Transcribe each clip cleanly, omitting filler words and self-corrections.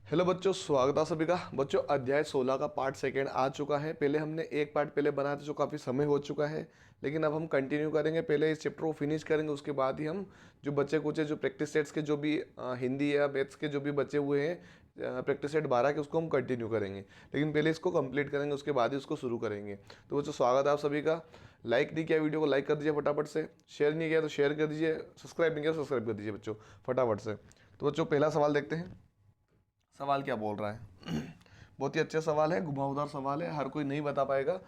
Hello बच्चों, स्वागत है सभी का। बच्चों, अध्याय 16 का पार्ट सेकेंड आ चुका है। पहले हमने एक पार्ट पहले बनाया था जो काफ़ी समय हो चुका है, लेकिन अब हम कंटिन्यू करेंगे। पहले इस चैप्टर को फिनिश करेंगे, उसके बाद ही हम जो बच्चे कुछ जो प्रैक्टिस सेट्स के जो भी हिंदी या मैथ्स के जो भी बचे हुए हैं प्रैक्टिस सेट 12 के, उसको हम कंटिन्यू करेंगे। लेकिन पहले इसको कंप्लीट करेंगे, उसके बाद ही उसको शुरू करेंगे। तो बच्चों, स्वागत है आप सभी का। लाइक नहीं किया वीडियो को लाइक कर दीजिए फटाफट से, शेयर नहीं किया तो शेयर कर दीजिए, सब्सक्राइब नहीं किया तो सब्सक्राइब कर दीजिए बच्चों फटाफट से। तो बच्चों, पहला सवाल देखते हैं। सवाल क्या बोल रहा है। बहुत ही अच्छा सवाल है, घुमावदार सवाल है, हर कोई नहीं बता पाएगा,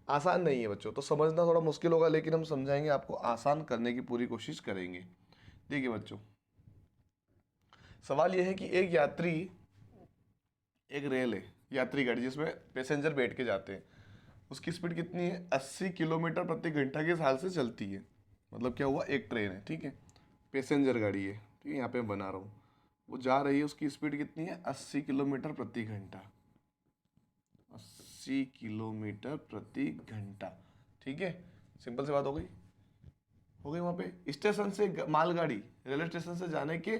आसान नहीं है बच्चों, तो समझना थोड़ा मुश्किल होगा, लेकिन हम समझाएंगे आपको, आसान करने की पूरी कोशिश करेंगे। देखिए बच्चों, सवाल यह है कि एक यात्री, एक रेल है, यात्री गाड़ी जिसमें पैसेंजर बैठ के जाते हैं, उसकी स्पीड कितनी है? 80 किलोमीटर प्रति घंटा के हिसाब से चलती है। मतलब क्या हुआ, एक ट्रेन है, ठीक है, पैसेंजर गाड़ी है, ठीक है, यहाँ पे मैं बना रहा हूँ, वो जा रही है, उसकी स्पीड कितनी है? 80 किलोमीटर प्रति घंटा। 80 किलोमीटर प्रति घंटा, ठीक है। सिंपल सी बात हो गई वहाँ पे। स्टेशन से मालगाड़ी रेलवे स्टेशन से जाने के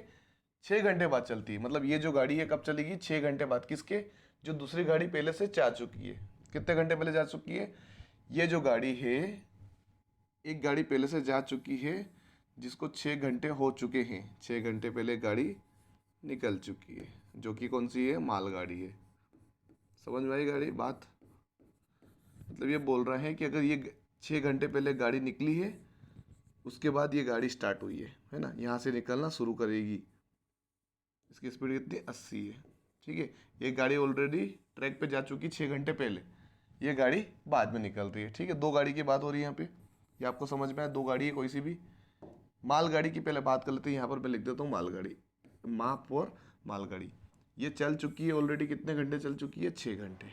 6 घंटे बाद चलती है। मतलब ये जो गाड़ी है कब चलेगी? 6 घंटे बाद। किसके? जो दूसरी गाड़ी पहले से जा चुकी है। कितने घंटे पहले जा चुकी है? ये जो गाड़ी है, एक गाड़ी पहले से जा चुकी है, जिसको 6 घंटे हो चुके हैं। 6 घंटे पहले गाड़ी निकल चुकी है, जो कि कौन सी है? मालगाड़ी है। समझ में आई गाड़ी बात? मतलब ये बोल रहे हैं कि अगर ये 6 घंटे पहले गाड़ी निकली है, उसके बाद ये गाड़ी स्टार्ट हुई है ना, यहाँ से निकलना शुरू करेगी। इसकी स्पीड कितनी? 80 है, ठीक है। ये गाड़ी ऑलरेडी ट्रैक पे जा चुकी 6 घंटे पहले, ये गाड़ी बाद में निकल रही है, ठीक है। दो गाड़ी की बात हो रही है यहाँ पे, ये आपको समझ में आया? दो गाड़ी है कोई सी भी। मालगाड़ी की पहले बात कर लेते हैं, यहाँ पर मैं लिख देता हूँ मालगाड़ी, माप और मालगाड़ी। ये चल चुकी है ऑलरेडी, कितने घंटे चल चुकी है? 6 घंटे,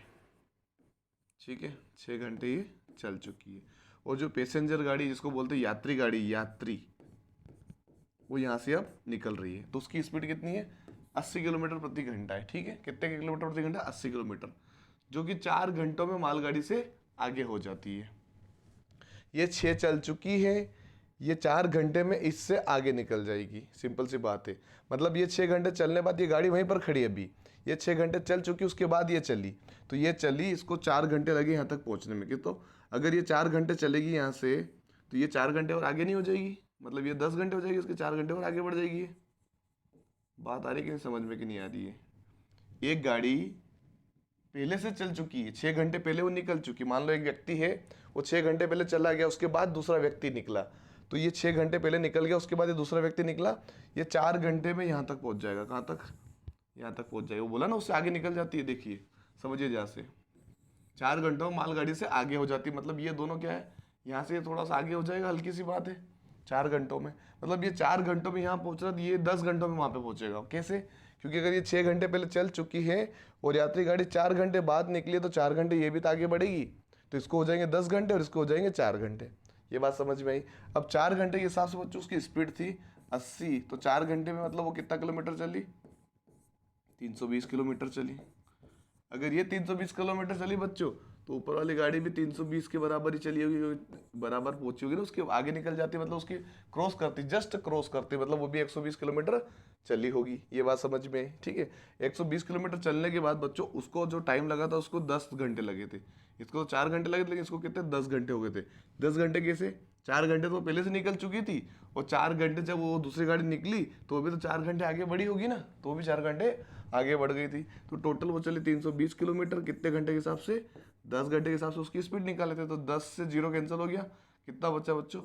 ठीक है, 6 घंटे ये चल चुकी है। और जो पैसेंजर गाड़ी जिसको बोलते हैं यात्री गाड़ी, यात्री, वो यहाँ से अब निकल रही है, तो उसकी स्पीड कितनी है? 80 किलोमीटर प्रति घंटा है, ठीक है। कितने किलोमीटर प्रति घंटा? 80 किलोमीटर, जो कि 4 घंटों में मालगाड़ी से आगे हो जाती है। ये 6 चल चुकी है, ये 4 घंटे में इससे आगे निकल जाएगी। सिंपल सी बात है। मतलब ये 6 घंटे चलने बाद ये गाड़ी वहीं पर खड़ी है अभी, ये 6 घंटे चल चुकी, उसके बाद ये चली, तो ये चली, इसको 4 घंटे लगे यहाँ तक पहुँचने में। कि तो अगर ये 4 घंटे चलेगी यहाँ से, तो ये 4 घंटे और आगे नहीं हो जाएगी? मतलब ये 10 घंटे हो जाएगी, उसके 4 घंटे और आगे बढ़ जाएगी। बात आ रही कि नहीं समझ में, कि नहीं आ रही है? एक गाड़ी पहले से चल चुकी है, 6 घंटे पहले वो निकल चुकी। मान लो एक व्यक्ति है, वो 6 घंटे पहले चला गया, उसके बाद दूसरा व्यक्ति निकला, तो ये 6 घंटे पहले निकल गया, उसके बाद ये दूसरा व्यक्ति निकला, ये 4 घंटे में यहाँ तक पहुँच जाएगा। कहाँ तक? यहाँ तक पहुँच जाएगा। वो बोला ना, उससे आगे निकल जाती है, देखिए, समझिए जहाँ से 4 घंटों में मालगाड़ी से आगे हो जाती है। मतलब ये दोनों क्या है, यहाँ से थोड़ा सा आगे हो जाएगा, हल्की सी बात है, 4 घंटों में। मतलब ये 4 घंटों में यहाँ पहुँच रहा है, ये 10 घंटों में वहाँ पे पहुँचेगा। कैसे? क्योंकि अगर ये 6 घंटे पहले चल चुकी है और यात्री गाड़ी 4 घंटे बाद निकली है, तो 4 घंटे ये भी तो आगे बढ़ेगी, तो इसको हो जाएंगे 10 घंटे और इसको हो जाएंगे 4 घंटे। ये बात समझ में आई? अब 4 घंटे के हिसाब से बच्चों उसकी स्पीड थी 80, तो 4 घंटे में मतलब वो कितना किलोमीटर चली? 320 किलोमीटर चली। अगर ये 320 किलोमीटर चली बच्चों, तो ऊपर वाली गाड़ी भी 320 के बराबर ही चली होगी, बराबर पहुंची होगी ना, उसके आगे निकल जाती, मतलब उसकी क्रॉस करती, जस्ट क्रॉस करती, मतलब वो भी 120 किलोमीटर चली होगी। ये बात समझ में है, ठीक है। 120 किलोमीटर चलने के बाद बच्चों उसको जो टाइम लगा था, उसको 10 घंटे लगे थे। इसको तो 4 घंटे लगे थे, लेकिन इसको कितने? 10 घंटे हो गए थे। 10 घंटे कैसे? 4 घंटे तो पहले से निकल चुकी थी, और 4 घंटे जब वो दूसरी गाड़ी निकली, तो वो भी तो 4 घंटे आगे बढ़ी होगी ना, तो वो भी 4 घंटे आगे बढ़ गई थी। तो टोटल वो चली 320 किलोमीटर, कितने घंटे के हिसाब से? 10 घंटे के हिसाब से उसकी स्पीड निकाले थे। तो 10 से 0 कैंसिल हो गया, कितना बचा बच्चों?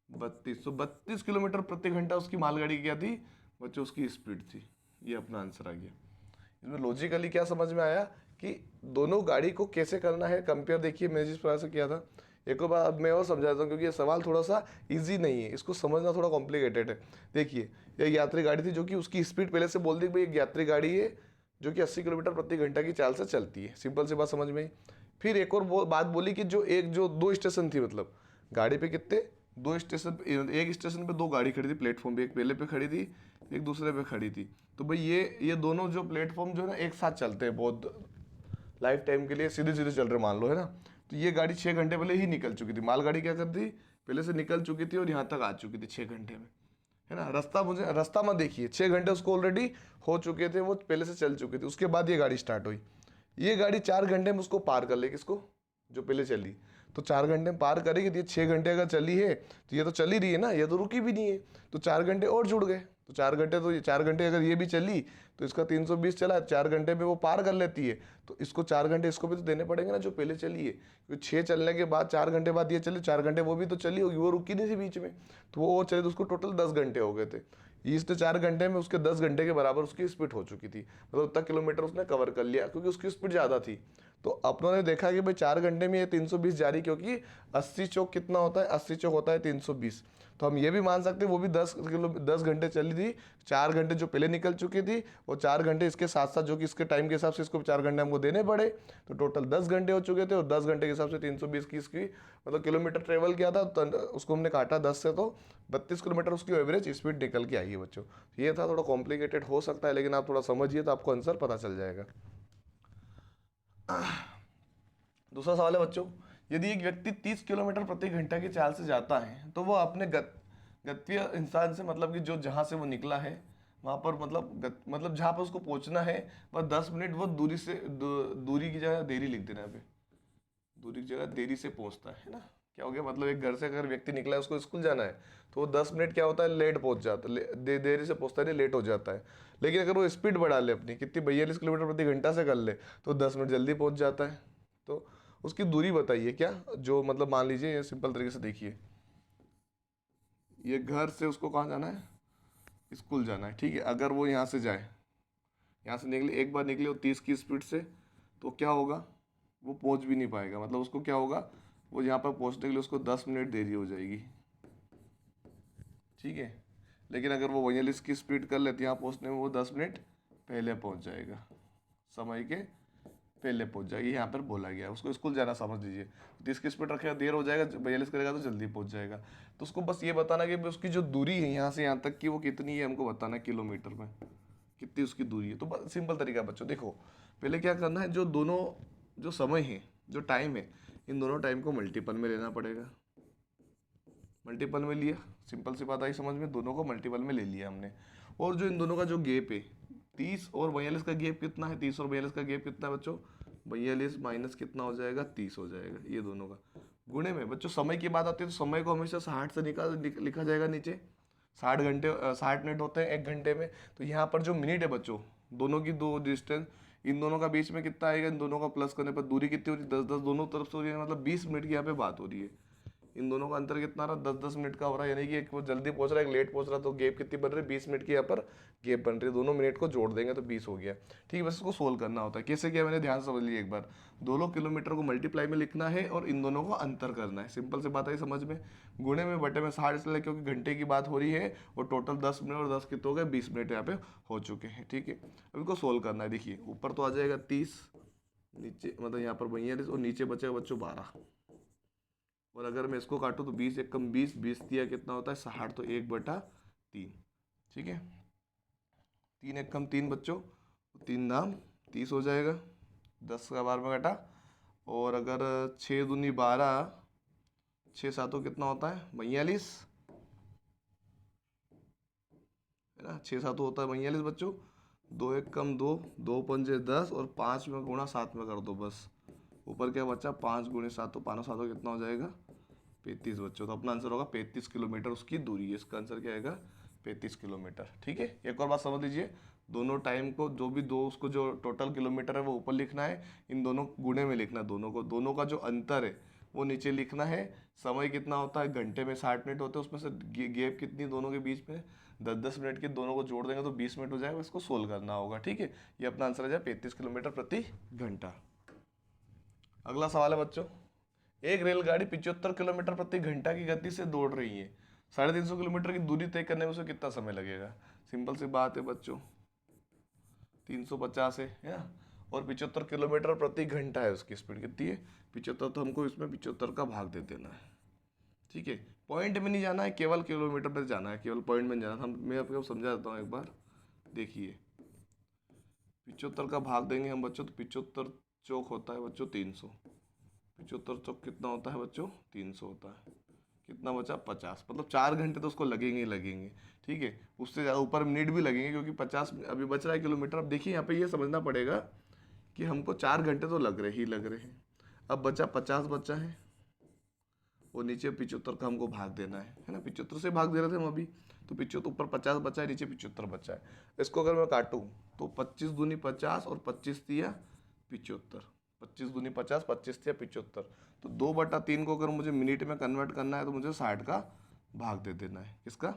32। तो 32 किलोमीटर प्रति घंटा उसकी मालगाड़ी की क्या थी बच्चों? उसकी स्पीड थी। ये अपना आंसर आ गया। इसमें लॉजिकली क्या समझ में आया कि दोनों गाड़ी को कैसे करना है कंपेयर। देखिए मैंने जिस प्रकार से किया था, एक और बार अब मैं और समझाता हूँ, क्योंकि ये सवाल थोड़ा सा इजी नहीं है, इसको समझना थोड़ा कॉम्प्लिकेटेड है। देखिए, एक यात्री गाड़ी थी, जो कि उसकी स्पीड पहले से बोल दी भाई एक यात्री गाड़ी है जो कि 80 किलोमीटर प्रति घंटा की चाल से चलती है। सिंपल सी बात समझ में आई। फिर एक और बात बोली कि जो दो स्टेशन थी, मतलब गाड़ी पे कितने? दो स्टेशन, एक स्टेशन पे दो गाड़ी खड़ी थी प्लेटफॉर्म पे, एक पहले पे खड़ी थी, एक दूसरे पे खड़ी थी। तो भाई ये दोनों जो प्लेटफॉर्म जो है ना, एक साथ चलते हैं बहुत लाइफ टाइम के लिए, सीधे सीधे चल रहे मान लो, है ना। तो ये गाड़ी 6 घंटे पहले ही निकल चुकी थी। मालगाड़ी क्या करती? पहले से निकल चुकी थी और यहाँ तक आ चुकी थी 6 घंटे में, है ना। रास्ता मत देखिए, 6 घंटे उसको ऑलरेडी हो चुके थे, वो पहले से चल चुके थे, उसके बाद ये गाड़ी स्टार्ट हुई। ये गाड़ी 4 घंटे में उसको पार कर ले, किसको, जो पहले चली। तो 4 घंटे में पार करेगी, तो ये 6 घंटे अगर चली है तो ये तो चल ही रही है ना, ये तो रुकी भी नहीं है, तो 4 घंटे और जुड़ गए। तो 4 घंटे, तो ये 4 घंटे अगर ये भी चली तो इसका 320 चला, 4 घंटे में वो पार कर लेती है, तो इसको 4 घंटे इसको भी तो देने पड़ेंगे ना, जो पहले चली है, क्योंकि 6 चलने के बाद 4 घंटे बाद ये चली, 4 घंटे वो भी तो चली होगी, वो रुकी नहीं थी बीच में, तो वो चले, तो उसको टोटल 10 घंटे हो गए थे। इसने 4 घंटे में उसके 10 घंटे के बराबर उसकी स्पीड हो चुकी थी, मतलब उतना किलोमीटर उसने कवर कर लिया, क्योंकि उसकी स्पीड ज़्यादा थी। तो अपनों ने देखा कि भाई 4 घंटे में ये 320 जारी, क्योंकि 80 चौक कितना होता है, 80 चौक होता है 320, तो हम ये भी मान सकते हैं वो भी 10 घंटे चली थी। 4 घंटे जो पहले निकल चुकी थी, वो 4 घंटे इसके साथ साथ, जो कि इसके टाइम के हिसाब से इसको 4 घंटे हमको देने पड़े, तो टोटल 10 घंटे हो चुके थे, और 10 घंटे के हिसाब से 320 की इसकी मतलब किलोमीटर ट्रेवल किया था, तो उसको हमने काटा 10 से, तो 32 किलोमीटर उसकी एवरेज स्पीड निकल के आई है बच्चों। ये था, थोड़ा कॉम्प्लिकेटेड हो सकता है, लेकिन आप थोड़ा समझिए तो आपको आंसर पता चल जाएगा। दूसरा सवाल है बच्चों, यदि एक व्यक्ति 30 किलोमीटर प्रति घंटा की चाल से जाता है, तो वो अपने गत्य इंसान से, मतलब कि जो जहाँ से वो निकला है वहाँ पर, मतलब जहाँ पर उसको पहुँचना है वह 10 मिनट, वो दूरी से दूरी की जगह देरी लिख देना है, दूरी की जगह देरी से पहुँचता है ना। क्या हो गया, मतलब एक घर से अगर व्यक्ति निकला है, उसको स्कूल जाना है, तो वो 10 मिनट क्या होता है, लेट पहुँच जाता है, देरी से पहुँचता है, लेट हो जाता है। लेकिन अगर वो स्पीड बढ़ा ले अपनी, कितनी, 42 किलोमीटर प्रति घंटा से कर ले, तो 10 मिनट जल्दी पहुँच जाता है। तो उसकी दूरी बताइए क्या, जो मतलब मान लीजिए, ये सिंपल तरीके से देखिए, ये घर से उसको कहाँ जाना है, स्कूल जाना है, ठीक है। अगर वो यहाँ से जाए, यहाँ से निकले, एक बार निकले वो 30 की स्पीड से, तो क्या होगा, वो पहुँच भी नहीं पाएगा, मतलब उसको क्या होगा, वो यहाँ पर पहुँचने के लिए उसको 10 मिनट देरी हो जाएगी, ठीक है। लेकिन अगर वो 42 की स्पीड कर लेते, यहाँ पहुँचने में वो 10 मिनट पहले पहुँच जाएगा, समय के पहले पहुंच जाएगी, यहाँ पर बोला गया है। उसको स्कूल जाना समझ लीजिए, 30 की स्पीड रखेगा देर हो जाएगा, 42 करेगा तो जल्दी पहुंच जाएगा। तो उसको बस ये बताना कि उसकी जो दूरी है यहाँ से यहाँ तक की, वो कितनी है, हमको बताना है किलोमीटर में कितनी उसकी दूरी है। तो बस सिंपल तरीका बच्चों, देखो पहले क्या करना है, जो दोनों, जो समय है, जो टाइम है, इन दोनों टाइम को मल्टीपल में लेना पड़ेगा। मल्टीपल में लिया, सिंपल सी बात आई समझ में, दोनों को मल्टीपल में ले लिया हमने। और जो इन दोनों का जो गैप है, 30 और 42 का गैप कितना है, 30 और 42 का गैप कितना है बच्चों, 42 माइनस कितना हो जाएगा, 30 हो जाएगा, ये दोनों का गुणे में। बच्चों समय की बात आती है, तो समय को हमेशा 60 से लिखा जाएगा नीचे। 60 घंटे 60 मिनट होते हैं 1 घंटे में, तो यहाँ पर जो मिनट है बच्चों, दोनों की दो डिस्टेंस, इन दोनों का बीच में कितना आएगा, इन दोनों का प्लस करने पर दूरी कितनी हो रही है, 10-10 दोनों तरफ से हो रही है, मतलब 20 मिनट की यहाँ पे बात हो रही है। इन दोनों का अंतर कितना रहा, 10-10 मिनट का हो रहा है, यानी कि एक वो जल्दी पहुंच रहा है, एक लेट पहुंच रहा है, तो गैप कितनी बन रही है, 20 मिनट की यहाँ पर गैप बन रही है। दोनों मिनट को जोड़ देंगे तो 20 हो गया, ठीक है। बस इसको सोल्व करना होता है, कैसे किया मैंने, ध्यान से समझ लिया एक बार। दोनों किलोमीटर को मल्टीप्लाई में लिखना है और इन दोनों को अंतर करना है, सिंपल सी बात है समझ में। गुणे में बटे में 60 इसलिए क्योंकि घंटे की बात हो रही है, और टोटल 10 मिनट और 10 कितने हो गए, 20 मिनट यहाँ पे हो चुके हैं, ठीक है। अब इनको सोल्व करना है, देखिए ऊपर तो आ जाएगा 30, नीचे मतलब यहाँ पर 42 और नीचे बचेगा बच्चों 12। और अगर मैं इसको काटूँ तो 20 एक कम 20, 20 दिया कितना होता है 60, तो 1/3, ठीक है। 3 एक कम 3 बच्चों, 3 दाम 30 हो जाएगा, 10 का 12 में घटा। और अगर 6 दूनी 12, 6 सातों कितना होता है 42, है ना, 6 सातों होता है 42 बच्चों। 2 एक कम 2, 2 पंजे 10, और 5 में गुणा 7 में कर दो बस। ऊपर क्या बचा, 5 गुणे 7, तो 5 7 कितना हो जाएगा 35 बच्चों। तो अपना आंसर होगा 35 किलोमीटर उसकी दूरी है, इसका आंसर क्या आएगा 35 किलोमीटर, ठीक है। एक और बात समझ लीजिए, दोनों टाइम को, जो भी दो उसको जो टोटल किलोमीटर है वो ऊपर लिखना है, इन दोनों गुणे में लिखना है दोनों को, दोनों का जो अंतर है वो नीचे लिखना है। समय कितना होता है, घंटे में 60 मिनट होते हैं, उसमें से गैप कितनी दोनों के बीच में, 10-10 मिनट के, दोनों को जोड़ देंगे तो 20 मिनट हो जाएगा। इसको सोल्व करना होगा, ठीक है। ये अपना आंसर आ जाए 35 किलोमीटर प्रति घंटा। अगला सवाल है बच्चों, एक रेलगाड़ी 75 किलोमीटर प्रति घंटा की गति से दौड़ रही है, 350 किलोमीटर की दूरी तय करने में उसे कितना समय लगेगा। सिंपल सी बात है बच्चों, 350 है ना, और 75 किलोमीटर प्रति घंटा है उसकी स्पीड कितनी है 75, तो हमको इसमें 75 का भाग दे देना है, ठीक है। पॉइंट में नहीं जाना है, केवल किलोमीटर पर जाना है, केवल पॉइंट में नहीं जाना। हम मैं आपको समझा देता हूँ एक बार, देखिए 75 का भाग देंगे हम बच्चों, तो 75 चौक होता है बच्चों 300, 75 चौक कितना होता है बच्चों 300 होता है, कितना बचा 50, मतलब 4 घंटे तो उसको लगेंगे ही लगेंगे। ठीक है, उससे ज़्यादा ऊपर मिनट भी लगेंगे क्योंकि 50 अभी बच रहा है किलोमीटर। अब देखिए यहाँ पे ये समझना पड़ेगा कि हमको 4 घंटे तो लग रहे ही लग रहे हैं। अब बचा 50 बचा है, वो नीचे 75 का हमको भाग देना है ना, 75 से भाग दे रहे थे हम अभी। तो 75 ऊपर 50 बचा है, नीचे 75 बचा है। इसको अगर मैं काटूँ तो 25 दूनी 50 और 25 दिया 75, 25 दूनी 50, 25 दिया 75। तो 2/3 को अगर मुझे मिनट में कन्वर्ट करना है तो मुझे 60 का भाग दे देना है। किसका?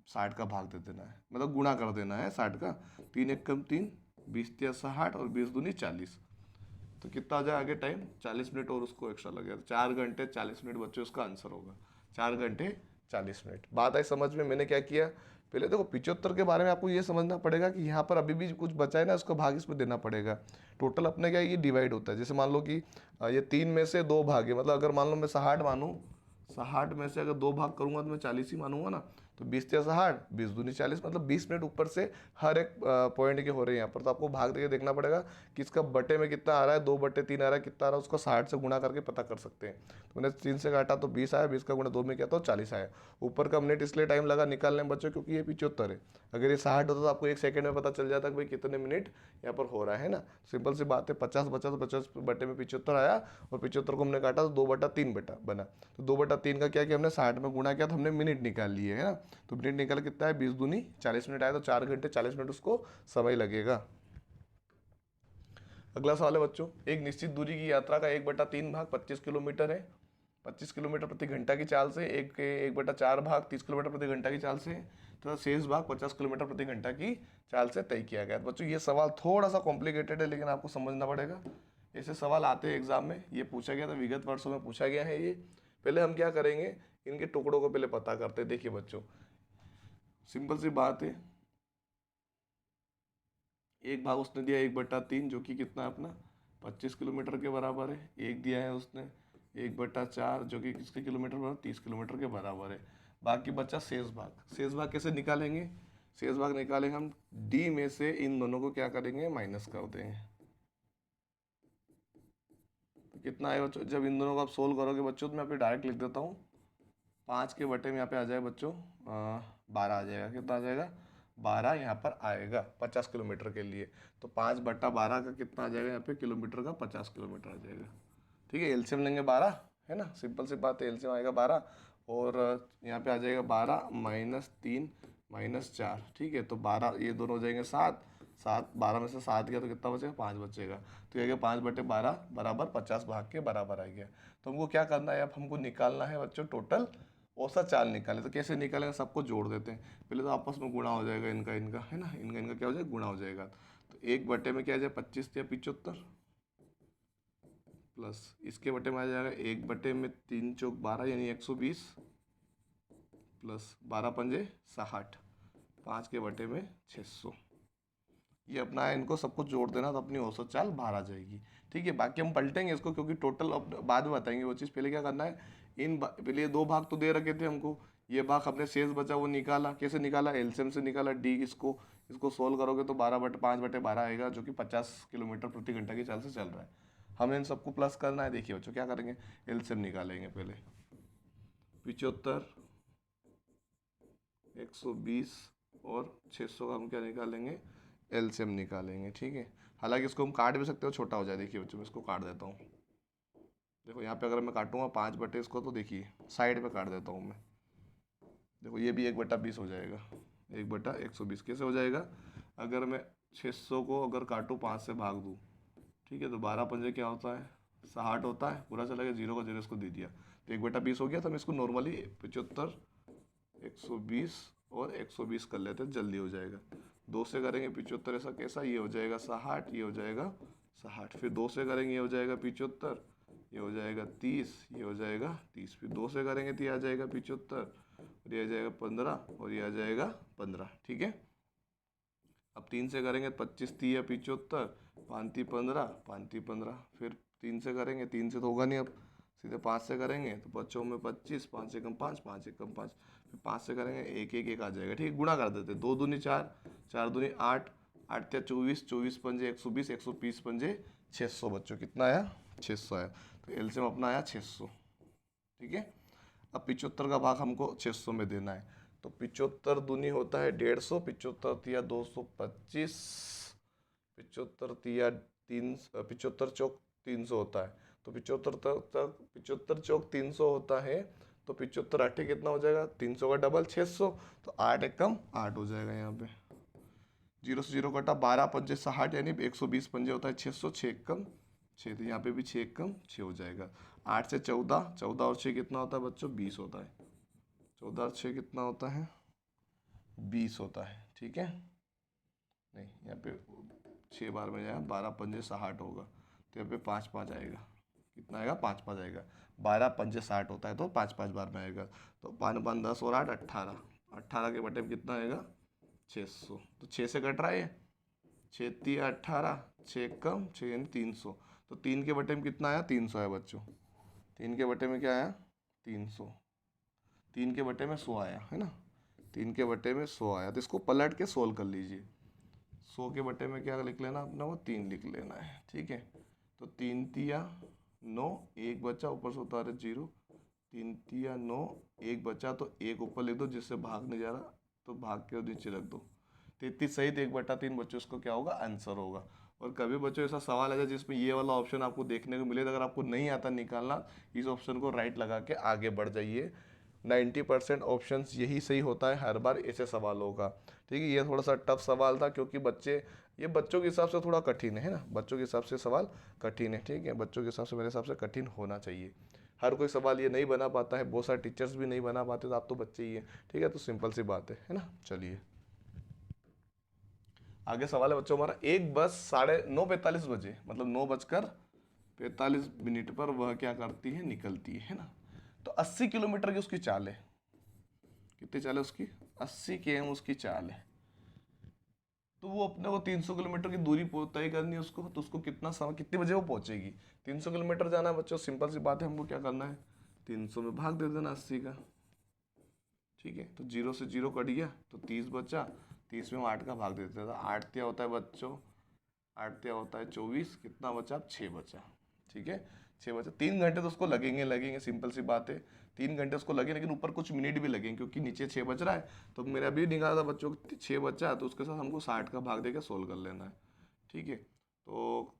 60 का भाग दे देना है, मतलब गुणा कर देना है 60 का। 3 एक कम 3, 20 तिया 60 और 20 दूनी 40। तो कितना आ जाए आगे टाइम? 40 मिनट और उसको एक्स्ट्रा लग गया, तो 4 घंटे 40 मिनट बच्चों उसका आंसर होगा। 4 घंटे 40 मिनट। बात आई समझ में? मैंने क्या किया, पहले देखो 75 के बारे में आपको ये समझना पड़ेगा कि यहाँ पर अभी भी कुछ बचा है ना, उसका भाग इसमें देना पड़ेगा। टोटल अपने क्या ये डिवाइड होता है। जैसे मान लो कि ये 3 में से 2 भाग है, मतलब अगर मान लो मैं 60 मानूँ, 60 में से अगर 2 भाग करूंगा तो मैं 40 ही मानूंगा ना। तो 20 या 60, 20 दूनी 40, मतलब 20 मिनट ऊपर से हर एक पॉइंट के हो रहे हैं यहाँ पर। तो आपको भाग देके देखना पड़ेगा कि इसका बटे में कितना आ रहा है, 2/3 आ रहा है, कितना आ रहा है उसको 60 से गुणा करके पता कर सकते हैं। तो मैंने 3 से काटा तो 20 आया, 20 का गुणा 2 में किया तो 40 आया। ऊपर का मिनट इसलिए टाइम लगा निकालने में बच्चों क्योंकि ये 75 है। अगर ये 60 होता तो आपको 1 सेकंड में पता चल जाता कि भाई कितने मिनट यहाँ पर हो रहा है ना। सिंपल सी बात है, 50 बचा तो 50 बटे में 75 आया, और 75 को हमने काटा तो 2/3 बना। तो 2/3 का क्या कि हमने 60 में गुणा किया तो हमने मिनट निकाल लिए है ना। तो मिनट निकाल कितना है, 20 दूनी 40 मिनट आया, तो 4 घंटे 40 मिनट उसको समय लगेगा। अगला सवाल है बच्चों, एक निश्चित दूरी की यात्रा का 1/3 भाग 25 किलोमीटर है। 25 किलोमीटर प्रति घंटा की चाल से 1/4 भाग 30 किलोमीटर प्रति घंटा की चाल से, तथा शेष भाग 50 किलोमीटर प्रति घंटा की चाल से तय किया गया। तो बच्चों ये सवाल थोड़ा सा कॉम्प्लिकेटेड है, लेकिन आपको समझना पड़ेगा। ऐसे सवाल आते हैं एग्जाम में, ये पूछा गया था, विगत वर्षों में पूछा गया है ये। पहले हम क्या करेंगे, इनके टुकड़ों को पहले पता करते हैं। देखिए बच्चों, सिंपल सी बात है, एक भाग उसने दिया 1/3 जो कि कितना है अपना 25 किलोमीटर के बराबर है। एक दिया है उसने 1/4 जो कि किसके किलोमीटर बराबर, 30 किलोमीटर के बराबर है। बाकी बचा शेष भाग। शेष भाग कैसे निकालेंगे? शेष भाग निकालेंगे हम डी में से इन दोनों को क्या करेंगे, माइनस कर देंगे। तो कितना है बच्चों, जब इन दोनों को आप सोल्व करोगे बच्चों, तो मैं यहाँ पे डायरेक्ट लिख देता हूँ। 5 के बटे में यहाँ पे आ जाएगा बच्चों 12 आ जाएगा। कितना आ जाएगा? 12 यहाँ पर आएगा 50 किलोमीटर के लिए। तो 5/12 का कितना आ जाएगा यहाँ पे किलोमीटर का, 50 किलोमीटर आ जाएगा। ठीक है, एलसीएम लेंगे 12 है ना, सिंपल सी बात है, एलसीएम आएगा 12। और यहाँ पे आ जाएगा 12 -3 -4। ठीक है, तो 12 ये दोनों हो जाएंगे 7, 7 12 में से 7 गया तो कितना बचेगा, 5 बचेगा। तो ये 5/12 बराबर 50 भाग के बराबर आ गया। तो हमको क्या करना है, अब हमको निकालना है बच्चों टोटल औसत चाल निकाले। तो कैसे निकालेंगे, सबको जोड़ देते हैं। पहले तो आपस में गुणा हो जाएगा, इनका इनका है ना, इनका इनका क्या हो जाएगा, गुणा हो जाएगा। तो 1 बटे में क्या आ जाए 25 या 75, प्लस इसके बटे में आ जाएगा 1 बटे में 3 चौक 12 यानी 120, प्लस 12 पंजे 60, 5 के बटे में 600। ये अपना है, इनको सबको जोड़ देना तो अपनी औसत चाल बाहर आ जाएगी। ठीक है, बाकी हम पलटेंगे इसको क्योंकि टोटल अब बाद में बताएंगे वो चीज़। पहले क्या करना है, पहले ये 2 भाग तो दे रखे थे हमको, ये भाग हमने शेष बचा वो निकाला। कैसे निकाला, एलसीएम से निकाला डी। इसको इसको सोल्व करोगे तो 5/12 आएगा, जो कि 50 किलोमीटर प्रति घंटा की चाल से चल रहा है। हमें इन सबको प्लस करना है। देखिए बच्चों क्या करेंगे, एलसीएम निकालेंगे पहले। 75, 120 और 600 का हम क्या निकालेंगे, एलसीएम निकालेंगे। ठीक है, हालांकि इसको हम काट भी सकते हो, छोटा हो जाए। देखिए बच्चों मैं इसको काट देता हूँ। देखो यहाँ पे अगर मैं काटूंगा 5 बटे इसको, तो देखिए साइड पे काट देता हूँ मैं। देखो ये भी 1/20 हो जाएगा, 1/120 कैसे हो जाएगा, अगर मैं 600 को अगर काटूँ 5 से भाग दूँ, ठीक है, तो 12 पंजे क्या होता है, 60 होता है। पूरा चला गया, 0 का 0 इसको दे दिया, तो 1/20 हो गया। तो हम इसको नॉर्मली 75, 120 और 120 कर लेते हैं, जल्दी हो जाएगा। 2 से करेंगे 75, ऐसा कैसा, ये हो जाएगा 60, ये हो जाएगा 60। फिर 2 से करेंगे ये हो जाएगा 75, ये हो जाएगा 30, ये हो जाएगा 30। फिर 2 से करेंगे तो ये आ जाएगा 75, और ये आ जाएगा 15, और ये आ जाएगा 15। ठीक है, अब 3 से करेंगे 25 3 75, 5 15, 5 15। फिर 3 से करेंगे, 3 से तो होगा नहीं, अब सीधे 5 से करेंगे तो बच्चों में 25, 5 एकम 5, 5 एकम 5। फिर 5 से करेंगे 1 1 1 आ जाएगा। ठीक है, गुणा कर देते, 2 दूनी 4, 4 दूनी 8, 8 या 24, 24 पंजे 120, 120 पंजे 600। बच्चों कितना आया, 600 आया। तो एलसीएम अपना आया 600। ठीक है, अब 75 का भाग हमको 600 में देना है, तो 75 दूनी होता है 150, 75 तिया 225, 75 तिया 75 चौक 300 होता है, तो 75 चौक 300 होता है, तो 75 आठे कितना हो जाएगा, 300 का डबल 600, तो 8 एकम 8 हो जाएगा। यहाँ पे 0 से 0 कटा, 12 पंजे 60 यानी 120 पंजे होता है 600, 6 एकम 6, तो यहाँ पे भी 6 एकम 6 हो जाएगा। 8 से 14, 14 और 6 कितना होता है बच्चों, 20 होता है। 14 और 6 कितना होता है, 20 होता है। ठीक है, नहीं यहाँ पे 6 बार में जाएगा, 12 पंजे 60 होगा, तो यहाँ पे 5 5 आएगा, कितना आएगा, 5 5 आएगा। 12 पंजे 60 होता है तो 5 5 बार में आएगा, तो 5 5 10 और 8 18, 18 के बटे में कितना आएगा 600, तो 6 से कट रहा है, 6 तिया 18, 6 कम 6 यानी 300, तो 3 के बटे में कितना आया, 300 है बच्चों। 3 के बटे में क्या आया, 300, 3 के बटे में 100 आया है ना, 3 के बटे में 100 आया, तो इसको पलट के सोल्व कर लीजिए। 100 के बटे में क्या लिख लेना अपना, वो 3 लिख लेना है। ठीक है, तो 3 तिया 9, 1 बचा, ऊपर से उतारे 0, 3 तिया 9, 1 बचा, तो 1 ऊपर लिख दो, जिससे भाग नहीं जा रहा तो भाग के नीचे रख दो। 33 सहित 1/3 बच्चों, इसको क्या होगा, आंसर होगा। और कभी बच्चों ऐसा सवाल आ जाए जिसमें ये वाला ऑप्शन आपको देखने को मिले, तो अगर आपको नहीं आता निकालना, इस ऑप्शन को राइट लगा के आगे बढ़ जाइए। 90% ऑप्शंस यही सही होता है हर बार ऐसे सवालों का। ठीक है, ये थोड़ा सा टफ सवाल था क्योंकि ये बच्चों के हिसाब से थोड़ा कठिन है ना, बच्चों के हिसाब से सवाल कठिन है। ठीक है, बच्चों के हिसाब से, मेरे हिसाब से कठिन होना चाहिए। हर कोई सवाल ये नहीं बना पाता है, बहुत सारे टीचर्स भी नहीं बना पाते, तो आप तो बच्चे ही हैं। ठीक है, तो सिंपल सी बात है ना। चलिए आगे सवाल है बच्चों हमारा, एक बस 9:45 बजे, मतलब 9:45 पर वह क्या करती है, निकलती है ना। तो 80 किलोमीटर की उसकी चाल है, कितनी चाल है उसकी, 80 km उसकी चाल है। तो वो अपने को 300 किलोमीटर की दूरी तय करनी है उसको, तो उसको कितना समय, कितने बजे वो पहुंचेगी। 300 किलोमीटर जाना है बच्चों, सिंपल सी बात है, हमको क्या करना है, 300 में भाग दे देना 80 का। ठीक है, तो 0 से 0 कट गया, तो 30 बचा, 30 में हम 8 का भाग देते थे, 8 तिया होता है बच्चों, 8 तिया होता है 24, कितना बचा, अब 6 बचा। ठीक है, 6 बचा, 3 घंटे तो उसको लगेंगे, सिंपल सी बात है, 3 घंटे उसको लगे, लेकिन ऊपर कुछ मिनट भी लगेंगे क्योंकि नीचे 6 बच रहा है। तो मेरा अभी निकाला था बच्चों, 6 बचा, तो उसके साथ हमको 60 का भाग देकर सोल्व कर लेना है। ठीक है, तो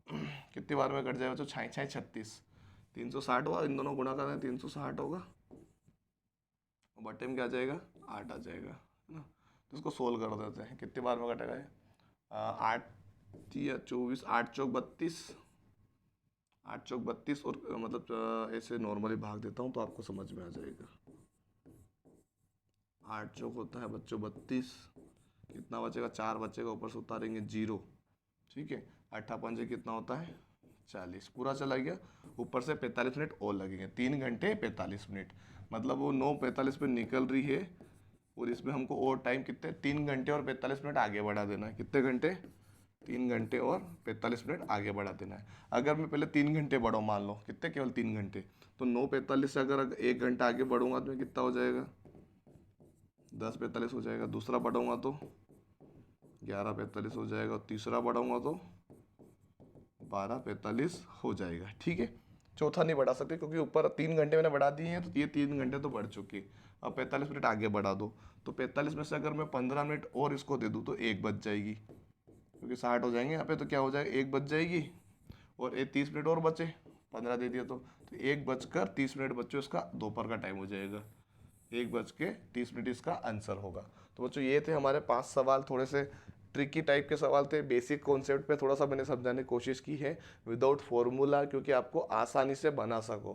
कितनी बार में कट जाएगा बच्चों, 6 6 36, 360 हुआ, इन दोनों गुणा करना है, 360 होगा, बटे में क्या आ जाएगा, 8 आ जाएगा, है ना। तो इसको सोल्व कर देते हैं, कितनी बार में कटेगा ये, 8 तिया 24, 8 चौक 32, 8 चौक 32, और मतलब ऐसे नॉर्मली भाग देता हूँ तो आपको समझ में आ जाएगा। 8 चौक होता है बच्चों 32, कितना बचेगा, 4 बचेगा, ऊपर से उतारेंगे 0। ठीक है, 8 पंजे कितना होता है, 40, पूरा चला गया, ऊपर से 45 मिनट और लगेंगे, 3 घंटे 45 मिनट, मतलब वो 9:45 पे निकल रही है, और इसमें हमको और टाइम कितने, 3 घंटे और 45 मिनट आगे बढ़ा देना है। कितने घंटे, 3 घंटे और 45 मिनट आगे बढ़ा देना है। अगर मैं पहले 3 घंटे बढ़ाऊँ, मान लो कितने, केवल 3 घंटे, तो 9:45 से अगर 1 घंटा आगे बढ़ूंगा तो मैं कितना हो जाएगा, 10:45 हो जाएगा। दूसरा बढ़ाऊंगा तो 11:45 हो जाएगा, और तीसरा बढ़ाऊंगा तो 12:45 हो जाएगा। ठीक है, चौथा नहीं बढ़ा सकते क्योंकि ऊपर 3 घंटे मैंने बढ़ा दिए हैं, तो ये 3 घंटे तो बढ़ चुके। अब 45 मिनट आगे बढ़ा दो, तो 45 में से अगर मैं 15 मिनट और इसको दे दूँ तो 1 बच जाएगी, क्योंकि 60 हो जाएंगे यहाँ पे, तो क्या हो जाएगा, 1 बच जाएगी, और 30 मिनट और बचे, 15 दे दिया तो 1:30 बच्चों इसका दोपहर का टाइम हो जाएगा, 1:30 इसका आंसर होगा। तो बच्चों ये थे हमारे 5 सवाल, थोड़े से ट्रिकी टाइप के सवाल थे, बेसिक कॉन्सेप्ट पे थोड़ा सा मैंने समझाने की कोशिश की है विदाउट फॉर्मूला, क्योंकि आपको आसानी से बना सको।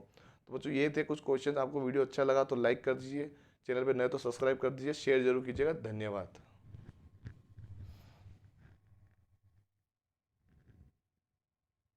तो बच्चों ये थे कुछ क्वेश्चन, आपको वीडियो अच्छा लगा तो लाइक कर दीजिए, चैनल पे नए तो सब्सक्राइब कर दीजिए, शेयर जरूर कीजिएगा। धन्यवाद।